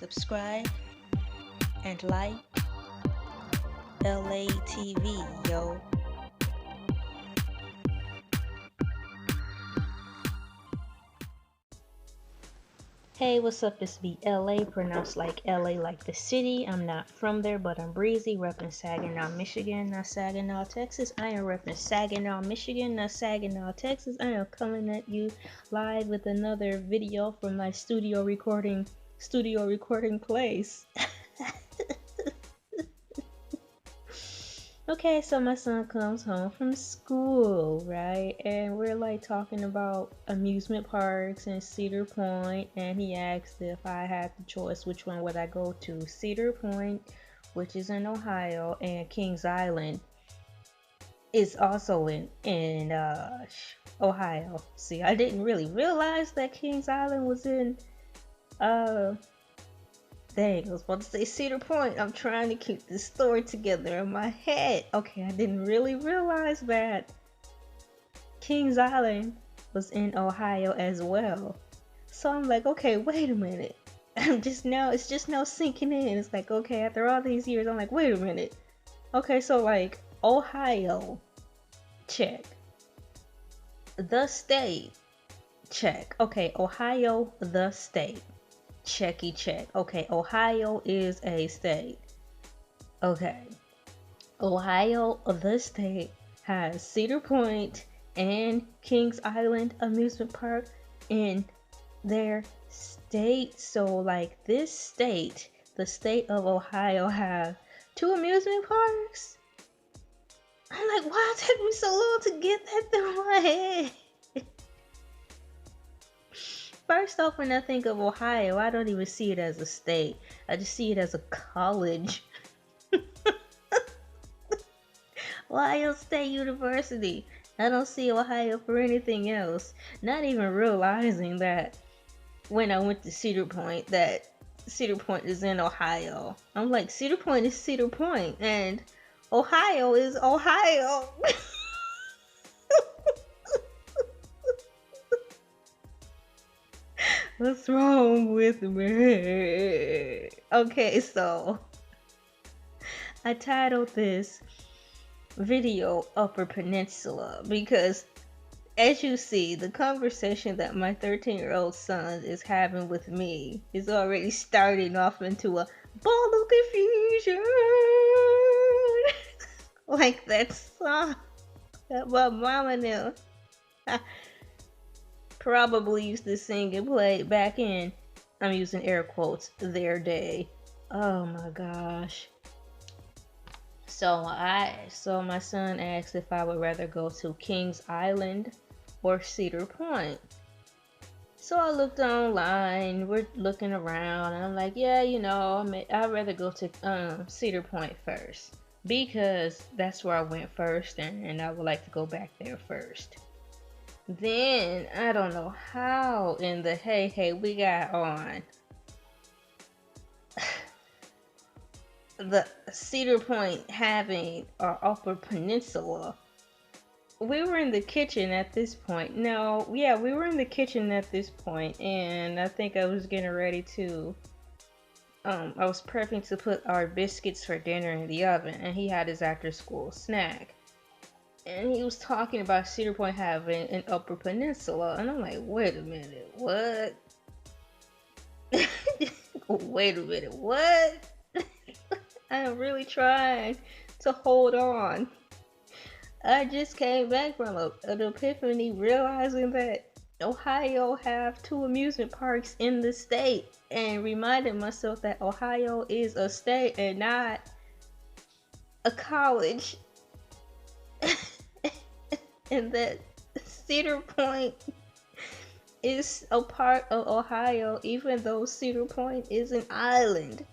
subscribe, and like Elay TV, yo. Hey, what's up? It's me, LA, pronounced like LA, like the city. I'm not from there, but I'm breezy, repping Saginaw, Michigan, not Saginaw, Texas. I am repping Saginaw, Michigan, not Saginaw, Texas. I am coming at you live with another video from my studio recording place. Okay, so my son comes home from school, right? And we're like talking about amusement parks and Cedar Point, and he asked if I had the choice, which one would I go to? Cedar Point, which is in Ohio, and Kings Island is also in Ohio. See, I didn't really realize that Kings Island was in uh dang, I was about to say Cedar Point. I'm trying to keep this story together in my head. Okay, I didn't really realize that Kings Island was in Ohio as well. So I'm like, okay, wait a minute. It's just now sinking in. It's like, okay, after all these years, I'm like, wait a minute. Okay, so like, Ohio, check. The state, check. Okay, Ohio, the state. Checky check. Okay, Ohio is a state. Okay, Ohio, the state, has Cedar Point and Kings Island amusement park in their state. So like this state, the state of Ohio, have two amusement parks. I'm like, why it took me so long to get that through my head? First off, when I think of Ohio, I don't even see it as a state. I just see it as a college. Ohio State University. I don't see Ohio for anything else. Not even realizing that when I went to Cedar Point, that Cedar Point is in Ohio. I'm like, Cedar Point is Cedar Point, and Ohio is Ohio. What's wrong with me? Okay, so I titled this video Upper Peninsula because, as you see, the conversation that my 13-year-old son is having with me is already starting off into a ball of confusion. Like that song that my mama knew. Probably used to sing and play back in, I'm using air quotes, their day. Oh my gosh. So my son asked if I would rather go to Kings Island or Cedar Point. So I looked online, we're looking around, and I'm like, yeah, I'd rather go to Cedar Point first, because that's where I went first, and I would like to go back there first. Then, I don't know how in the hey we got on the Cedar Point having our Upper Peninsula. We were in the kitchen at this point. We were in the kitchen at this point, and I think I was getting ready to, I was prepping to put our biscuits for dinner in the oven, and he had his after school snack. And he was talking about Cedar Point having an Upper Peninsula. And I'm like, wait a minute, what? Wait a minute, what? I am really trying to hold on. I just came back from an epiphany, realizing that Ohio have two amusement parks in the state, and reminding myself that Ohio is a state and not a college. And that Cedar Point is a part of Ohio, even though Cedar Point is an island,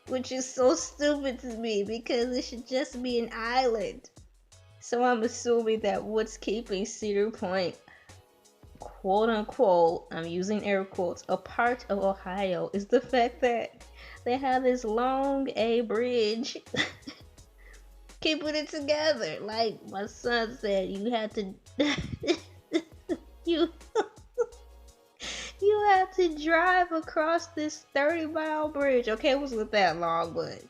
which is so stupid to me because it should just be an island. So I'm assuming that what's keeping Cedar Point, quote unquote, I'm using air quotes, a part of Ohio is the fact that they have this long A bridge keeping it together. Like my son said, you have to you you have to drive across this 30-mile bridge. Okay, it wasn't that long, but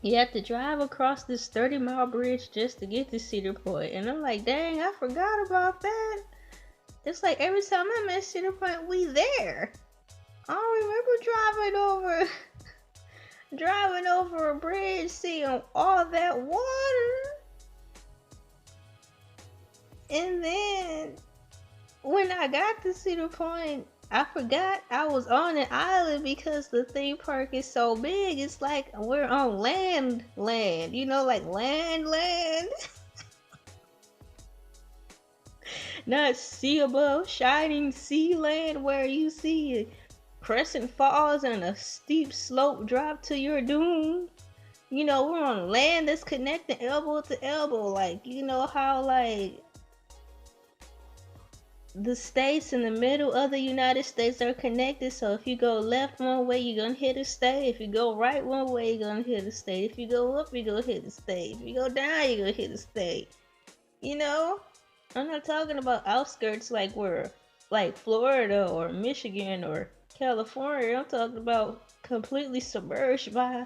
you have to drive across this 30-mile bridge just to get to Cedar Point. And I'm like, dang, I forgot about that. It's like every time I'm at Cedar Point, we there. I don't remember driving over a bridge, seeing all that water. And then when I got to Cedar Point, I forgot I was on an island because the theme park is so big. It's like we're on land. You know, like land. Not sea above, shining sea land where you see crescent falls and a steep slope drop to your doom. You know, we're on land that's connecting elbow to elbow. Like, you know how like the states in the middle of the United States are connected. So if you go left one way, you're gonna hit a state. If you go right one way, you're gonna hit a state. If you go up, you're gonna hit a state. If you go down, you're gonna hit a state. You know? I'm not talking about outskirts like we're like Florida or Michigan or California. I'm talking about completely submerged by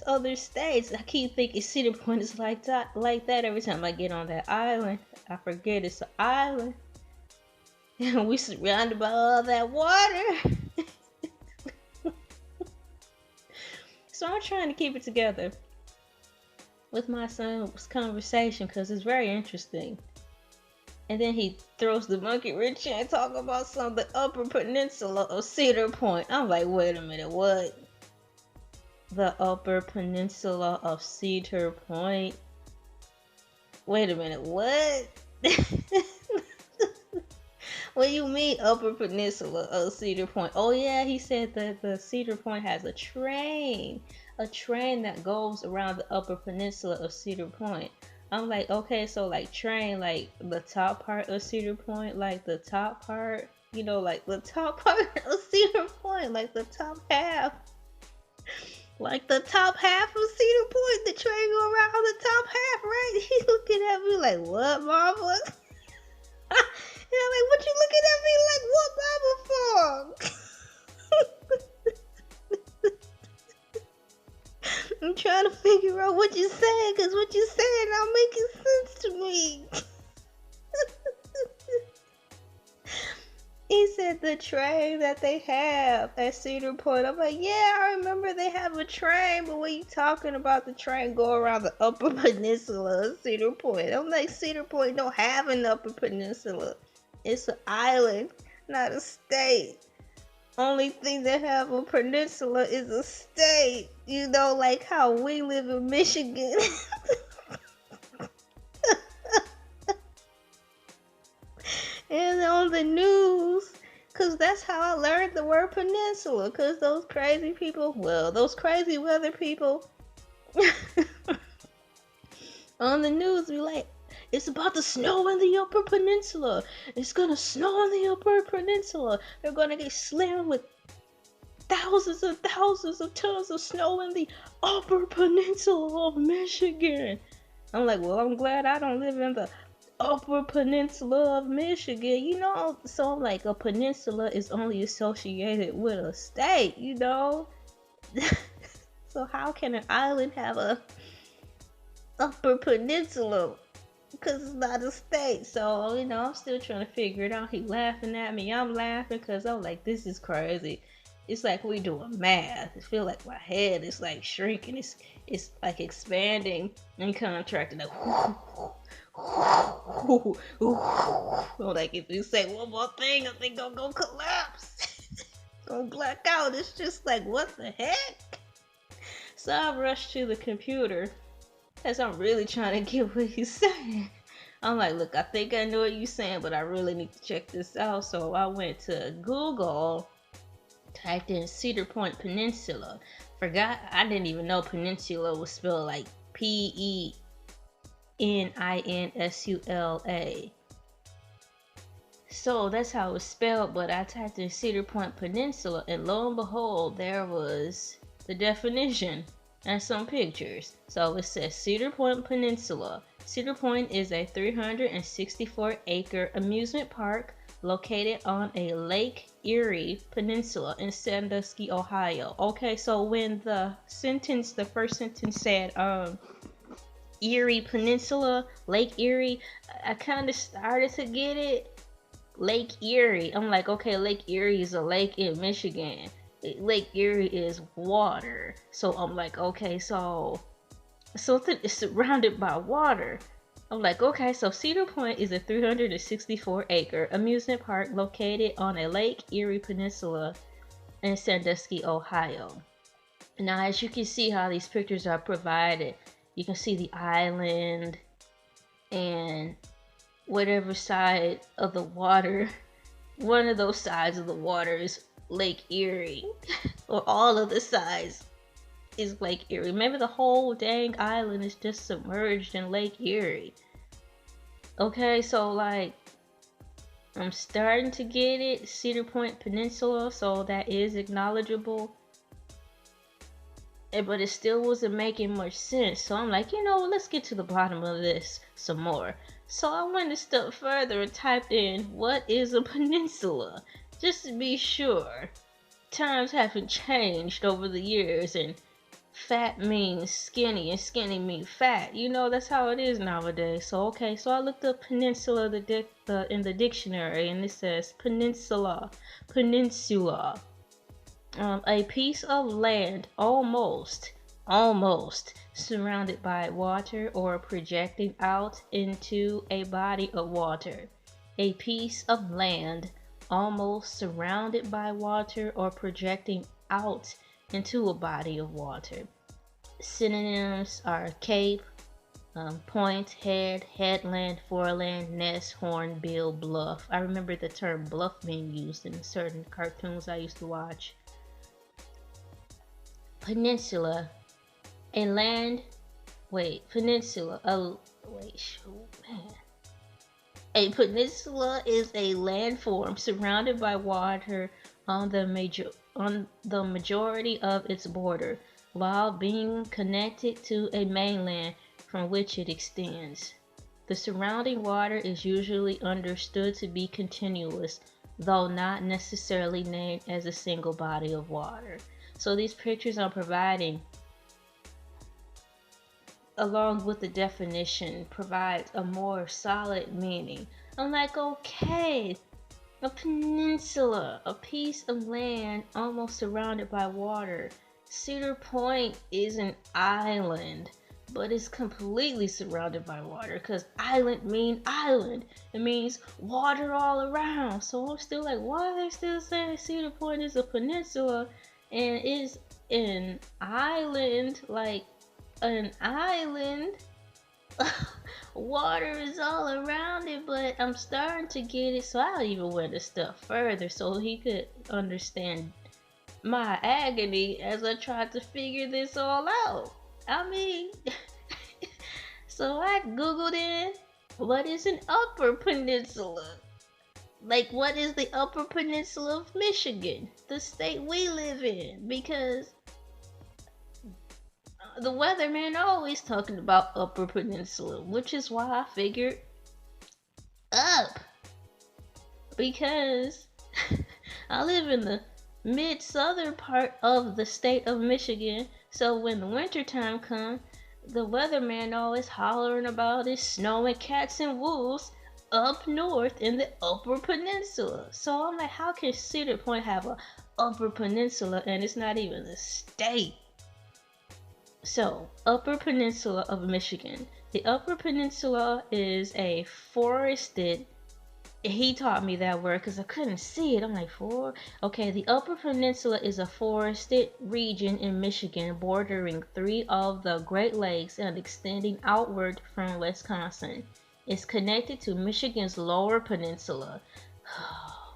other states. I keep thinking Cedar Point is like that every time I get on that island. I forget it's an island. And we surrounded by all that water. So I'm trying to keep it together with my son's conversation because it's very interesting. And then he throws the monkey wrench in talking about some of the Upper Peninsula of Cedar Point. I'm like, wait a minute, what? The Upper Peninsula of Cedar Point? Wait a minute, what? What do you mean Upper Peninsula of Cedar Point? Oh yeah, he said that the Cedar Point has a train that goes around the Upper Peninsula of Cedar Point. I'm like, okay, so like train, like the top part of Cedar Point, like the top part, you know, like the top part of Cedar Point, like the top half. Like the top half of Cedar Point, the train go around the top half, right? He's looking at me like, what, mama? And I'm like, what you looking at me like, what, mama, for? I'm trying to figure out what you're saying, because what you're saying not making sense to me. He said the train that they have at Cedar Point. I'm like, yeah, I remember they have a train, but what are you talking about? The train go around the Upper Peninsula of Cedar Point. I'm like, Cedar Point don't have an Upper Peninsula. It's an island, not a state. Only thing that have a peninsula is a state. You know, like how we live in Michigan. And on the news, because that's how I learned the word peninsula, because those crazy people, well, those crazy weather people on the news be like, it's about to snow in the Upper Peninsula. It's gonna snow in the Upper Peninsula. They're gonna get slammed with thousands and thousands of tons of snow in the Upper Peninsula of Michigan. I'm like, well, I'm glad I don't live in the Upper Peninsula of Michigan, you know. So like a peninsula is only associated with a state, you know. So how can an island have a Upper Peninsula? Because it's not a state. So, you know, I'm still trying to figure it out. He laughing at me, I'm laughing, because I'm like, this is crazy. It's like we doing math. I feel like my head is like shrinking. It's like expanding and contracting. Like, like if you say one more thing, I think I'm gonna collapse. Gonna black out. It's just like, what the heck? So I rushed to the computer because I'm really trying to get what he's saying. I'm like, look, I think I know what you're saying, but I really need to check this out. So I went to Google, typed in Cedar Point Peninsula. Forgot, I didn't even know peninsula was spelled like Peninsula. So that's how it was spelled, but I typed in Cedar Point Peninsula, and lo and behold, there was the definition and some pictures. So it says Cedar Point Peninsula. Cedar Point is a 364-acre amusement park located on a Lake Erie Peninsula in Sandusky, Ohio. Okay, so when the first sentence said, Erie Peninsula, Lake Erie, I kind of started to get it. Lake Erie. I'm like, okay, Lake Erie is a lake in Michigan. Lake Erie is water. So I'm like, okay, so something is surrounded by water. I'm like, okay, so Cedar Point is a 364-acre amusement park located on a Lake Erie Peninsula in Sandusky, Ohio. Now, as you can see how these pictures are provided, you can see the island and whatever side of the water, one of those sides of the water is Lake Erie, or all of the sides is Lake Erie. Remember, the whole dang island is just submerged in Lake Erie. Okay, so like, I'm starting to get it. Cedar Point Peninsula, so that is acknowledgeable. But it still wasn't making much sense. So I'm like, let's get to the bottom of this some more. So I went a step further and typed in, what is a peninsula? Just to be sure. Times haven't changed over the years, and fat means skinny and skinny means fat. That's how it is nowadays. So okay, so I looked up peninsula in the dictionary, and it says peninsula. A piece of land almost surrounded by water or projecting out into a body of water. A piece of land almost surrounded by water or projecting out into a body of water. Synonyms are cape, point, head, headland, foreland, nest, horn, bill, bluff. I remember the term bluff being used in certain cartoons I used to watch. Peninsula, a peninsula is a landform surrounded by water on the majority of its border, while being connected to a mainland from which it extends. The surrounding water is usually understood to be continuous, though not necessarily named as a single body of water. So these pictures I'm providing, along with the definition, provides a more solid meaning. I'm like, okay, a peninsula, a piece of land almost surrounded by water. Cedar Point is an island, but it's completely surrounded by water, because island mean island. It means water all around. So I'm still like, why are they still saying Cedar Point is a peninsula and is an island? Like an island, water is all around it, but I'm starting to get it. So I even went a step further so he could understand my agony as I tried to figure this all out. I mean, so I googled it. What is an upper peninsula? Like, what is the Upper Peninsula of Michigan, the state we live in? Because the weatherman always talking about Upper Peninsula, which is why I figured up. Because I live in the mid-southern part of the state of Michigan, so when the winter time comes, the weatherman always hollering about his snow and cats and wolves up north in the Upper Peninsula. So I'm like, how can Cedar Point have a Upper Peninsula and it's not even a state? So, Upper Peninsula of Michigan. The Upper Peninsula is a forested, he taught me that word because I couldn't see it. I'm like, okay, the Upper Peninsula is a forested region in Michigan bordering 3 of the Great Lakes and extending outward from Wisconsin. It's connected to Michigan's Lower Peninsula.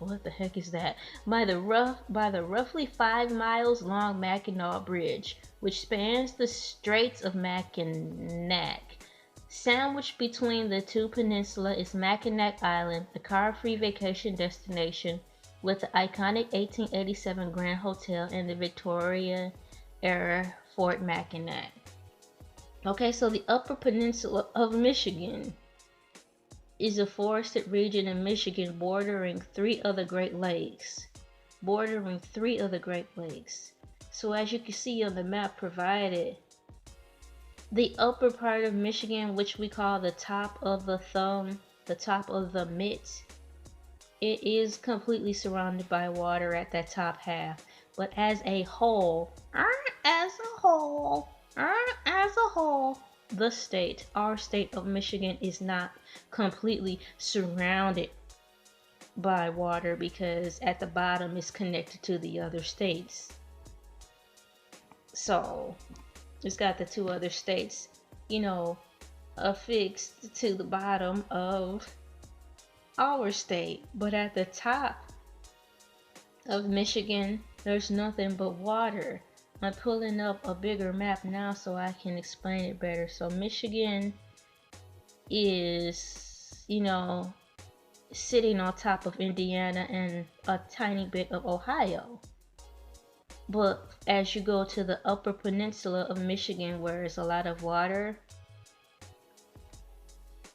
What the heck is that? By the roughly 5 miles long Mackinac Bridge, which spans the Straits of Mackinac. Sandwiched between the two peninsulas is Mackinac Island, a car-free vacation destination with the iconic 1887 Grand Hotel and the Victorian-era Fort Mackinac. Okay, so the Upper Peninsula of Michigan. is a forested region in Michigan bordering three other Great Lakes. So as you can see on the map provided, the upper part of Michigan, which we call the top of the thumb, the top of the mitt, it is completely surrounded by water at that top half. But as a whole, the state, our state of Michigan, is not completely surrounded by water because at the bottom is connected to the other states. So it's got the two other states, affixed to the bottom of our state. But at the top of Michigan, there's nothing but water. I'm pulling up a bigger map now so I can explain it better. So Michigan is, sitting on top of Indiana and a tiny bit of Ohio. But as you go to the upper peninsula of Michigan, where there's a lot of water,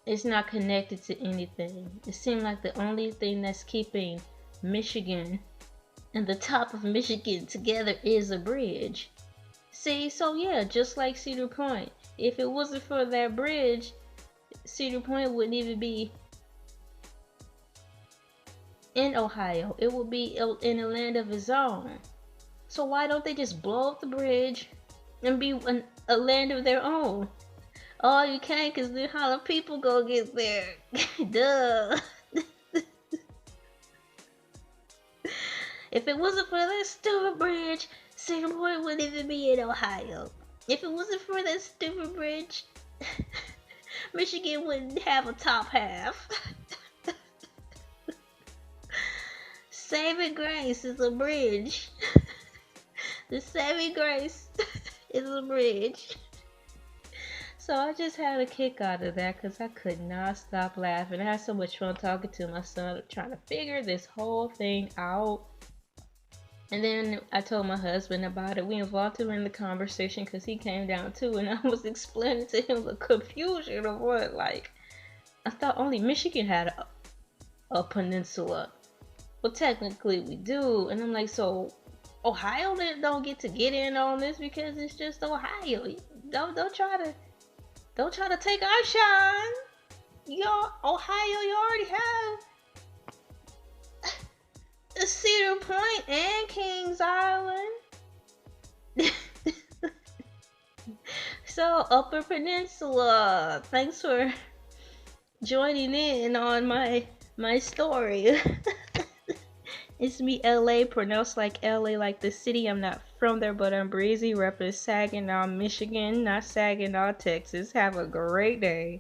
it's not connected to anything. It seems like the only thing that's keeping Michigan and the top of Michigan together is a bridge. See, so yeah, just like Cedar Point. If it wasn't for that bridge, Cedar Point wouldn't even be in Ohio. It would be in a land of its own. So why don't they just blow up the bridge and be a land of their own? Oh, you can't, because then how the people go get there? Duh. If it wasn't for that stupid bridge, Cedar Point wouldn't even be in Ohio. If it wasn't for that stupid bridge, Michigan wouldn't have a top half. Saving Grace is a bridge. The Saving Grace is a bridge. So I just had a kick out of that because I could not stop laughing. I had so much fun talking to my son, trying to figure this whole thing out. And then I told my husband about it. We involved him in the conversation because he came down too, and I was explaining to him the confusion of what, like, I thought only Michigan had a peninsula. Well, technically we do. And I'm like, so Ohio don't get in on this because it's just Ohio. Don't try to take our shine. Ohio, you already have Cedar Point and Kings Island. So Upper Peninsula, thanks for joining in on my story. It's me, Elay, pronounced like LA, like the city. I'm not from there, but I'm breezy, repping Saginaw, Michigan, not Saginaw, Texas. Have a great day.